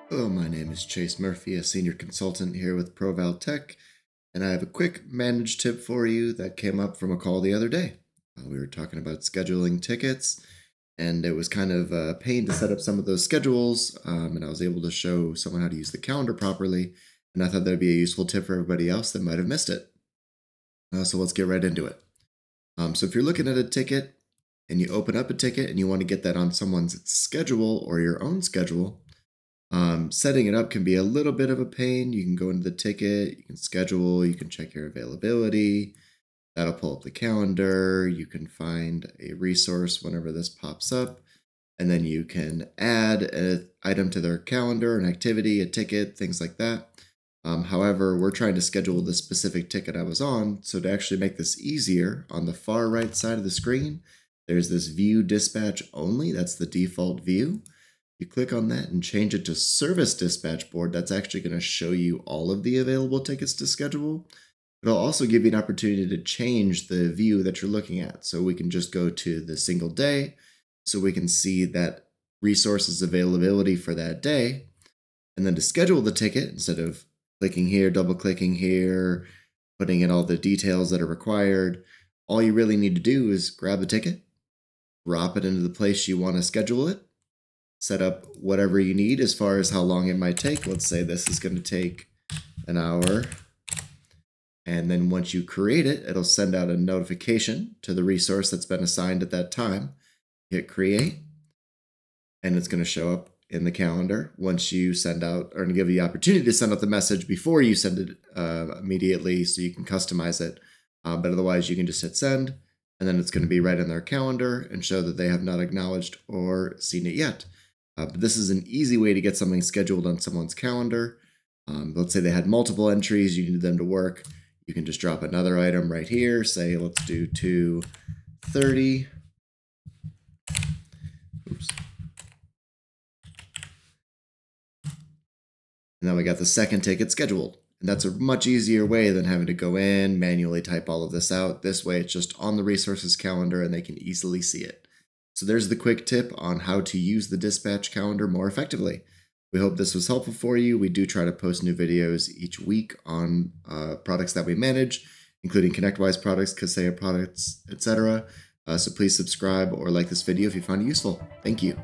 Hello, my name is Chase Murphy, a senior consultant here with ProVal Tech, and I have a quick manage tip for you that came up from a call the other day. We were talking about scheduling tickets, and it was kind of a pain to set up some of those schedules, and I was able to show someone how to use the calendar properly, and I thought that would be a useful tip for everybody else that might have missed it. So let's get right into it. So if you're looking at a ticket and you open up a ticket and you want to get that on someone's schedule or your own schedule, setting it up can be a little bit of a pain. You can go into the ticket, you can schedule, you can check your availability. That'll pull up the calendar. You can find a resource whenever this pops up. And then you can add an item to their calendar, an activity, a ticket, things like that. However, we're trying to schedule the specific ticket I was on. So to actually make this easier, on the far right side of the screen, there's this view dispatch only. That's the default view. You click on that and change it to service dispatch board. That's actually going to show you all of the available tickets to schedule. It'll also give you an opportunity to change the view that you're looking at. So we can just go to the single day so we can see that resources availability for that day. And then to schedule the ticket, instead of clicking here, double clicking here, putting in all the details that are required, all you really need to do is grab the ticket, drop it into the place you want to schedule it, set up whatever you need as far as how long it might take. Let's say this is going to take an hour. And then once you create it, it'll send out a notification to the resource that's been assigned at that time. Hit create, and it's going to show up in the calendar once you send out, or give you the opportunity to send out the message before you send it immediately, so you can customize it. But otherwise, you can just hit send, and then it's going to be right in their calendar and show that they have not acknowledged or seen it yet. But this is an easy way to get something scheduled on someone's calendar. Let's say they had multiple entries, you needed them to work. You can just drop another item right here. Say, let's do 2:30. Oops. And now we got the second ticket scheduled. And that's a much easier way than having to go in, manually type all of this out. This way, it's just on the resources calendar and they can easily see it. So there's the quick tip on how to use the dispatch calendar more effectively. We hope this was helpful for you. We do try to post new videos each week on products that we manage, including ConnectWise products, PSA products, etc. So please subscribe or like this video if you found it useful. Thank you.